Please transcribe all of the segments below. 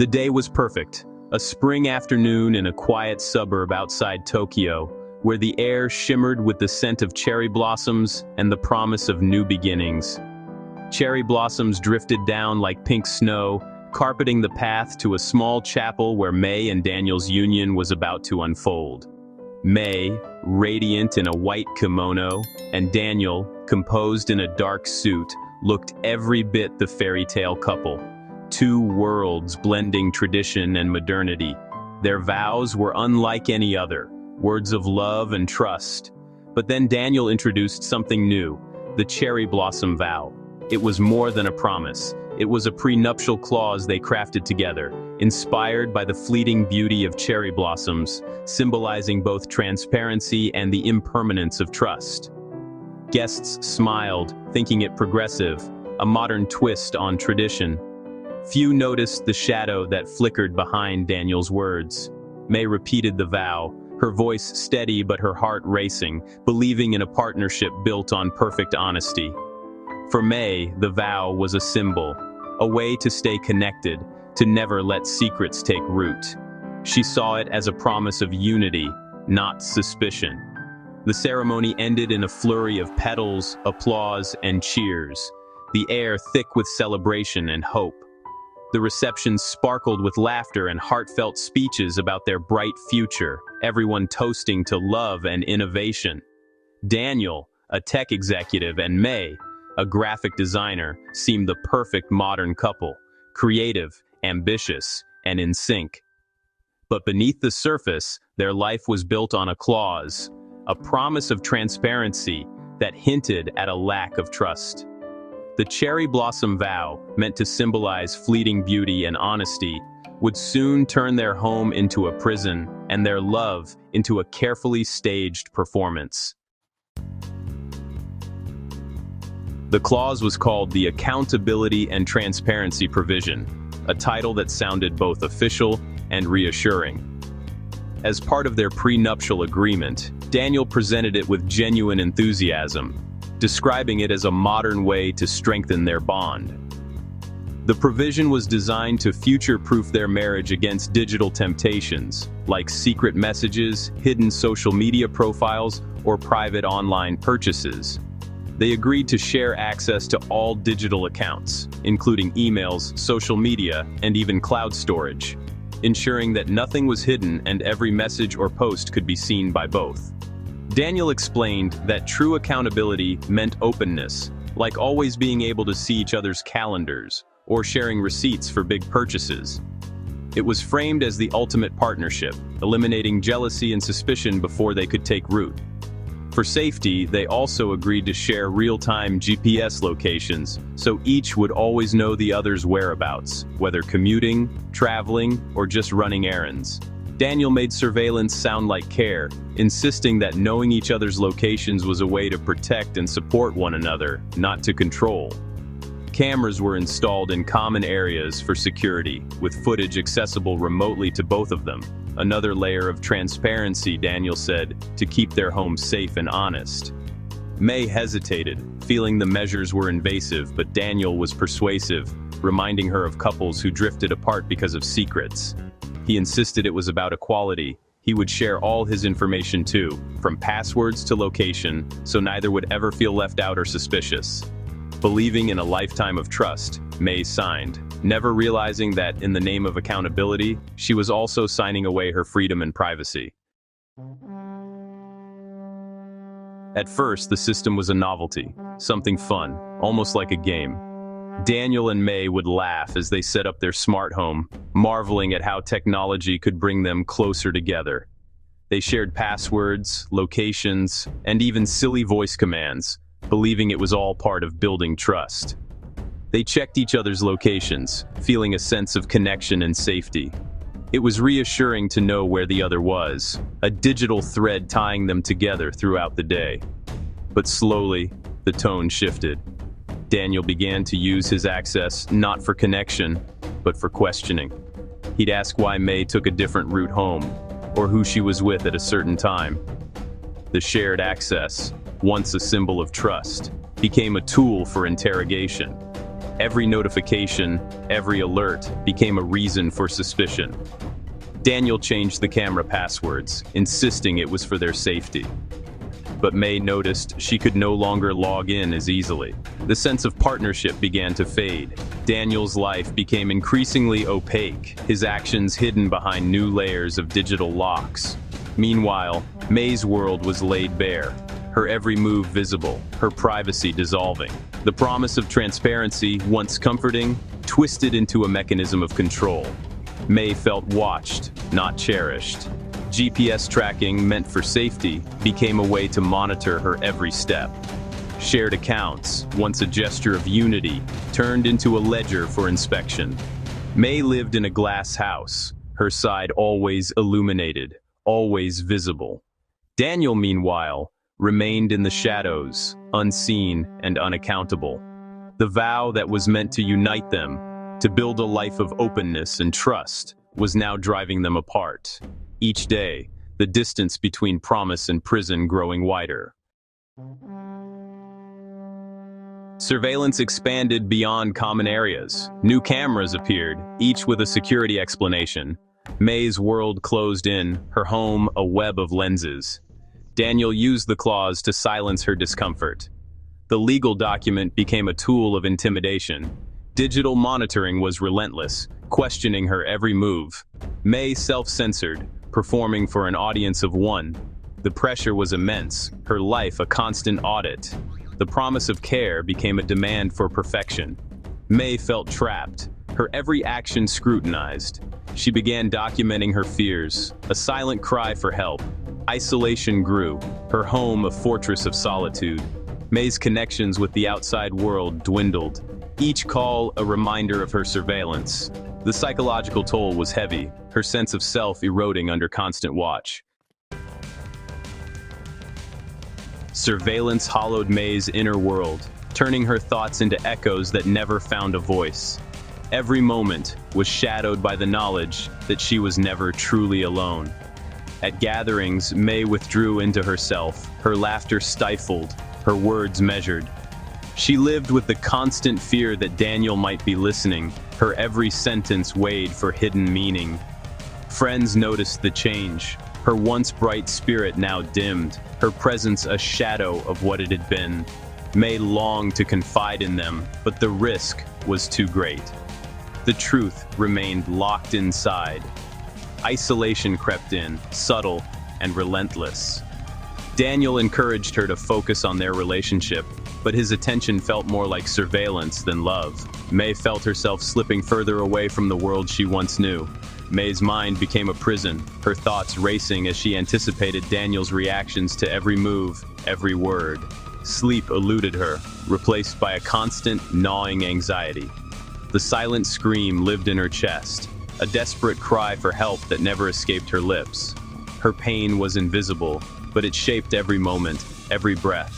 The day was perfect, a spring afternoon in a quiet suburb outside Tokyo, where the air shimmered with the scent of cherry blossoms and the promise of new beginnings. Cherry blossoms drifted down like pink snow, carpeting the path to a small chapel where May and Daniel's union was about to unfold. May, radiant in a white kimono, and Daniel, composed in a dark suit, looked every bit the fairy tale couple. Two worlds blending tradition and modernity. Their vows were unlike any other, words of love and trust. But then Daniel introduced something new, the cherry blossom vow. It was more than a promise. It was a prenuptial clause they crafted together, inspired by the fleeting beauty of cherry blossoms, symbolizing both transparency and the impermanence of trust. Guests smiled, thinking it progressive, a modern twist on tradition. Few noticed the shadow that flickered behind Daniel's words. May repeated the vow, her voice steady but her heart racing, believing in a partnership built on perfect honesty. For May, the vow was a symbol, a way to stay connected, to never let secrets take root. She saw it as a promise of unity, not suspicion. The ceremony ended in a flurry of petals, applause, and cheers, the air thick with celebration and hope. The reception sparkled with laughter and heartfelt speeches about their bright future, everyone toasting to love and innovation. Daniel, a tech executive, and May, a graphic designer, seemed the perfect modern couple, creative, ambitious, and in sync. But beneath the surface, their life was built on a clause, a promise of transparency that hinted at a lack of trust. The cherry blossom vow, meant to symbolize fleeting beauty and honesty, would soon turn their home into a prison and their love into a carefully staged performance. The clause was called the Accountability and Transparency Provision, a title that sounded both official and reassuring. As part of their prenuptial agreement, Daniel presented it with genuine enthusiasm, describing it as a modern way to strengthen their bond. The provision was designed to future-proof their marriage against digital temptations, like secret messages, hidden social media profiles, or private online purchases. They agreed to share access to all digital accounts, including emails, social media, and even cloud storage, ensuring that nothing was hidden and every message or post could be seen by both. Daniel explained that true accountability meant openness, like always being able to see each other's calendars or sharing receipts for big purchases. It was framed as the ultimate partnership, eliminating jealousy and suspicion before they could take root. For safety, they also agreed to share real-time GPS locations, so each would always know the other's whereabouts, whether commuting, traveling, or just running errands. Daniel made surveillance sound like care, insisting that knowing each other's locations was a way to protect and support one another, not to control. Cameras were installed in common areas for security, with footage accessible remotely to both of them. Another layer of transparency, Daniel said, to keep their home safe and honest. May hesitated, feeling the measures were invasive, but Daniel was persuasive, reminding her of couples who drifted apart because of secrets. He insisted it was about equality. He would share all his information too, from passwords to location, so neither would ever feel left out or suspicious. Believing in a lifetime of trust, May signed, never realizing that in the name of accountability, she was also signing away her freedom and privacy. At first, the system was a novelty, something fun, almost like a game. Daniel and May would laugh as they set up their smart home, marveling at how technology could bring them closer together. They shared passwords, locations, and even silly voice commands, believing it was all part of building trust. They checked each other's locations, feeling a sense of connection and safety. It was reassuring to know where the other was, a digital thread tying them together throughout the day. But slowly, the tone shifted. Daniel began to use his access not for connection, but for questioning. He'd ask why May took a different route home, or who she was with at a certain time. The shared access, once a symbol of trust, became a tool for interrogation. Every notification, every alert became a reason for suspicion. Daniel changed the camera passwords, insisting it was for their safety. But May noticed she could no longer log in as easily. The sense of partnership began to fade. Daniel's life became increasingly opaque, his actions hidden behind new layers of digital locks. Meanwhile, May's world was laid bare, her every move visible, her privacy dissolving. The promise of transparency, once comforting, twisted into a mechanism of control. May felt watched, not cherished. GPS tracking, meant for safety, became a way to monitor her every step. Shared accounts, once a gesture of unity, turned into a ledger for inspection. May lived in a glass house, her side always illuminated, always visible. Daniel, meanwhile, remained in the shadows, unseen and unaccountable. The vow that was meant to unite them, to build a life of openness and trust, was now driving them apart. Each day, the distance between promise and prison growing wider. Surveillance expanded beyond common areas. New cameras appeared, each with a security explanation. May's world closed in, her home a web of lenses. Daniel used the clause to silence her discomfort. The legal document became a tool of intimidation. Digital monitoring was relentless, questioning her every move. May self-censored, performing for an audience of one. The pressure was immense, her life a constant audit. The promise of care became a demand for perfection. May felt trapped, her every action scrutinized. She began documenting her fears, a silent cry for help. Isolation grew, her home a fortress of solitude. May's connections with the outside world dwindled, each call a reminder of her surveillance. The psychological toll was heavy, her sense of self eroding under constant watch. Surveillance hollowed May's inner world, turning her thoughts into echoes that never found a voice. Every moment was shadowed by the knowledge that she was never truly alone. At gatherings, May withdrew into herself, her laughter stifled, her words measured. She lived with the constant fear that Daniel might be listening, her every sentence weighed for hidden meaning. Friends noticed the change, her once bright spirit now dimmed, her presence a shadow of what it had been. May longed to confide in them, but the risk was too great. The truth remained locked inside. Isolation crept in, subtle and relentless. Daniel encouraged her to focus on their relationship, but his attention felt more like surveillance than love. May felt herself slipping further away from the world she once knew. May's mind became a prison, her thoughts racing as she anticipated Daniel's reactions to every move, every word. Sleep eluded her, replaced by a constant, gnawing anxiety. The silent scream lived in her chest, a desperate cry for help that never escaped her lips. Her pain was invisible, but it shaped every moment, every breath.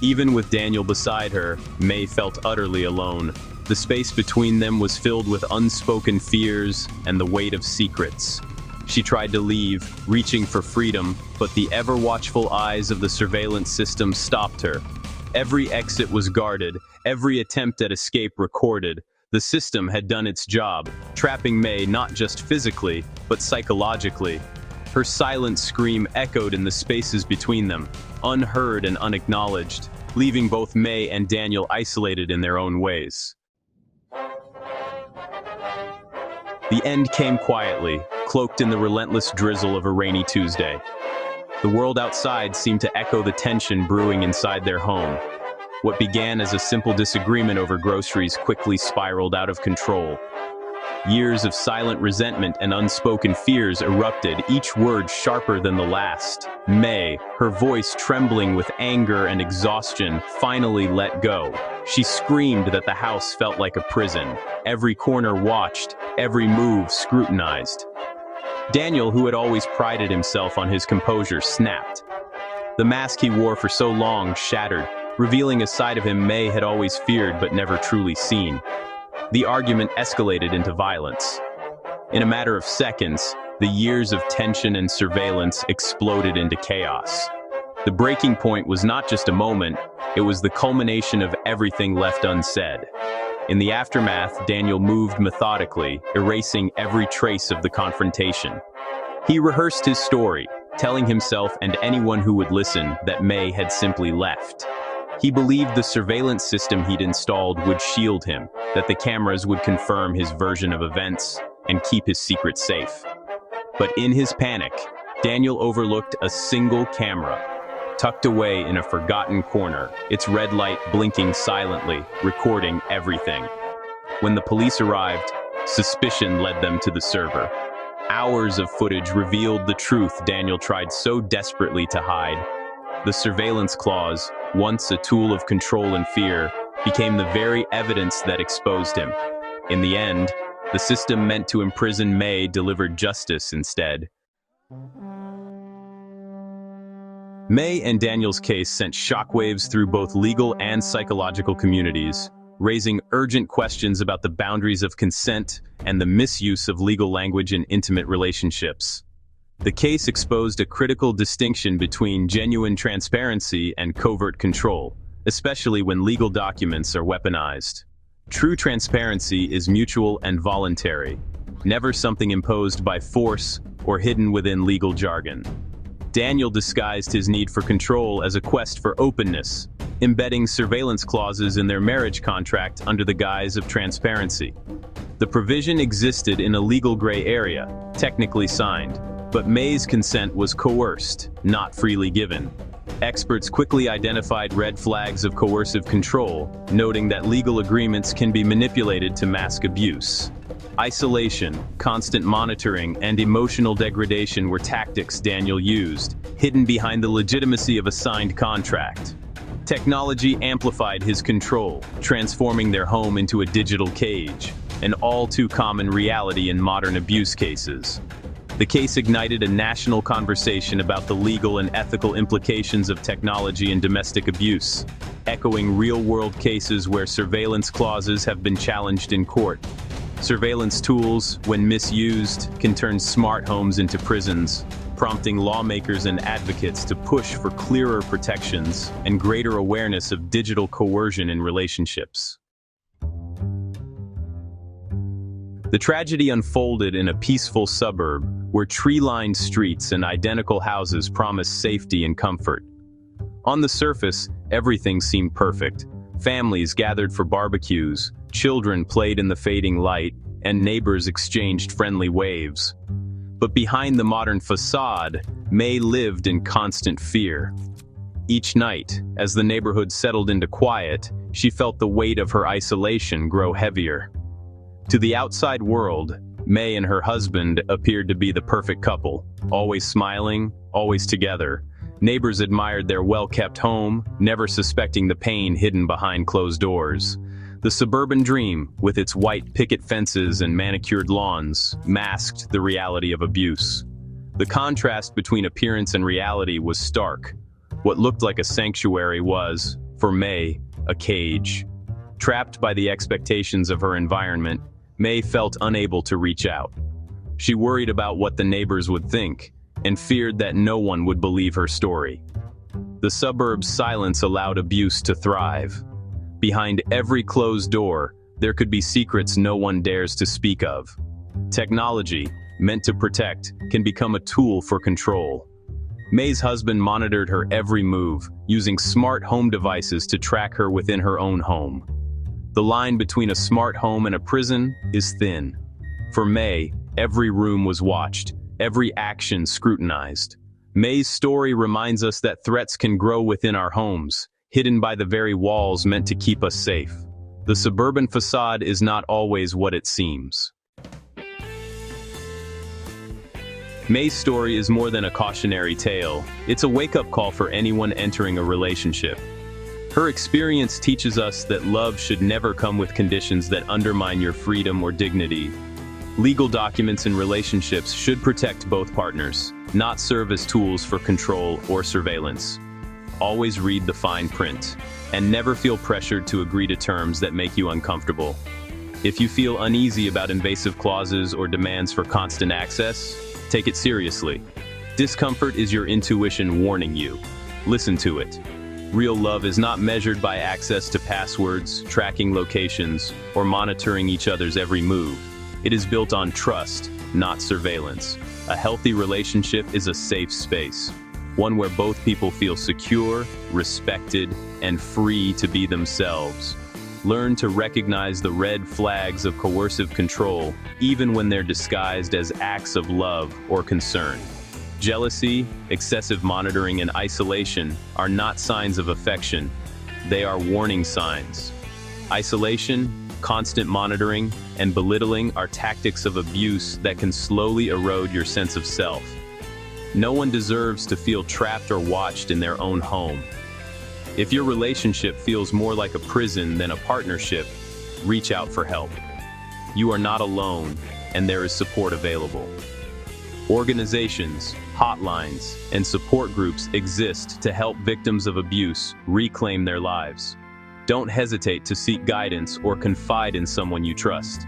Even with Daniel beside her, May felt utterly alone. The space between them was filled with unspoken fears and the weight of secrets. She tried to leave, reaching for freedom, but the ever-watchful eyes of the surveillance system stopped her. Every exit was guarded, every attempt at escape recorded. The system had done its job, trapping May not just physically, but psychologically. Her silent scream echoed in the spaces between them, unheard and unacknowledged, leaving both May and Daniel isolated in their own ways. The end came quietly, cloaked in the relentless drizzle of a rainy Tuesday. The world outside seemed to echo the tension brewing inside their home. What began as a simple disagreement over groceries quickly spiraled out of control. Years of silent resentment and unspoken fears erupted, each word sharper than the last. May, her voice trembling with anger and exhaustion, finally let go. She screamed that the house felt like a prison. Every corner watched, every move scrutinized. Daniel, who had always prided himself on his composure, snapped. The mask he wore for so long shattered, revealing a side of him May had always feared but never truly seen. The argument escalated into violence. In a matter of seconds, the years of tension and surveillance exploded into chaos. The breaking point was not just a moment, it was the culmination of everything left unsaid. In the aftermath, Daniel moved methodically, erasing every trace of the confrontation. He rehearsed his story, telling himself and anyone who would listen that May had simply left. He believed the surveillance system he'd installed would shield him, that the cameras would confirm his version of events and keep his secret safe. But in his panic, Daniel overlooked a single camera, tucked away in a forgotten corner, its red light blinking silently, recording everything. When the police arrived, suspicion led them to the server. Hours of footage revealed the truth Daniel tried so desperately to hide. The surveillance clause, once a tool of control and fear, became the very evidence that exposed him. In the end, the system meant to imprison May delivered justice instead. May and Daniel's case sent shockwaves through both legal and psychological communities, raising urgent questions about the boundaries of consent and the misuse of legal language in intimate relationships. The case exposed a critical distinction between genuine transparency and covert control, especially when legal documents are weaponized. True transparency is mutual and voluntary, never something imposed by force or hidden within legal jargon. Daniel disguised his need for control as a quest for openness, embedding surveillance clauses in their marriage contract under the guise of transparency. The provision existed in a legal gray area, technically signed, but May's consent was coerced, not freely given. Experts quickly identified red flags of coercive control, noting that legal agreements can be manipulated to mask abuse. Isolation, constant monitoring, and emotional degradation were tactics Daniel used, hidden behind the legitimacy of a signed contract. Technology amplified his control, transforming their home into a digital cage, an all-too-common reality in modern abuse cases. The case ignited a national conversation about the legal and ethical implications of technology in domestic abuse, echoing real-world cases where surveillance clauses have been challenged in court. Surveillance tools, when misused, can turn smart homes into prisons, prompting lawmakers and advocates to push for clearer protections and greater awareness of digital coercion in relationships. The tragedy unfolded in a peaceful suburb where tree-lined streets and identical houses promised safety and comfort. On the surface, everything seemed perfect. Families gathered for barbecues, children played in the fading light, and neighbors exchanged friendly waves. But behind the modern facade, May lived in constant fear. Each night, as the neighborhood settled into quiet, she felt the weight of her isolation grow heavier. To the outside world, May and her husband appeared to be the perfect couple, always smiling, always together. Neighbors admired their well-kept home, never suspecting the pain hidden behind closed doors. The suburban dream, with its white picket fences and manicured lawns, masked the reality of abuse. The contrast between appearance and reality was stark. What looked like a sanctuary was, for May, a cage. Trapped by the expectations of her environment, May felt unable to reach out. She worried about what the neighbors would think, and feared that no one would believe her story. The suburb's silence allowed abuse to thrive. Behind every closed door, there could be secrets no one dares to speak of. Technology, meant to protect, can become a tool for control. May's husband monitored her every move, using smart home devices to track her within her own home. The line between a smart home and a prison is thin. For May, every room was watched, every action scrutinized. May's story reminds us that threats can grow within our homes, hidden by the very walls meant to keep us safe. The suburban facade is not always what it seems. May's story is more than a cautionary tale. It's a wake-up call for anyone entering a relationship. Her experience teaches us that love should never come with conditions that undermine your freedom or dignity. Legal documents in relationships should protect both partners, not serve as tools for control or surveillance. Always read the fine print, and never feel pressured to agree to terms that make you uncomfortable. If you feel uneasy about invasive clauses or demands for constant access, take it seriously. Discomfort is your intuition warning you. Listen to it. Real love is not measured by access to passwords, tracking locations, or monitoring each other's every move. It is built on trust, not surveillance. A healthy relationship is a safe space, one where both people feel secure, respected, and free to be themselves. Learn to recognize the red flags of coercive control, even when they're disguised as acts of love or concern. Jealousy, excessive monitoring, and isolation are not signs of affection. They are warning signs. Isolation, constant monitoring, and belittling are tactics of abuse that can slowly erode your sense of self. No one deserves to feel trapped or watched in their own home. If your relationship feels more like a prison than a partnership, reach out for help. You are not alone, and there is support available. Organizations, hotlines, and support groups exist to help victims of abuse reclaim their lives. Don't hesitate to seek guidance or confide in someone you trust.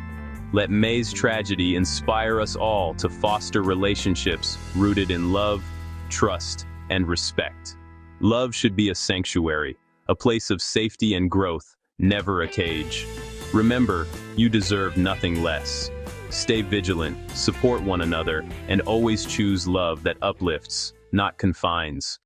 Let May's tragedy inspire us all to foster relationships rooted in love, trust, and respect. Love should be a sanctuary, a place of safety and growth, never a cage. Remember, you deserve nothing less. Stay vigilant, support one another, and always choose love that uplifts, not confines.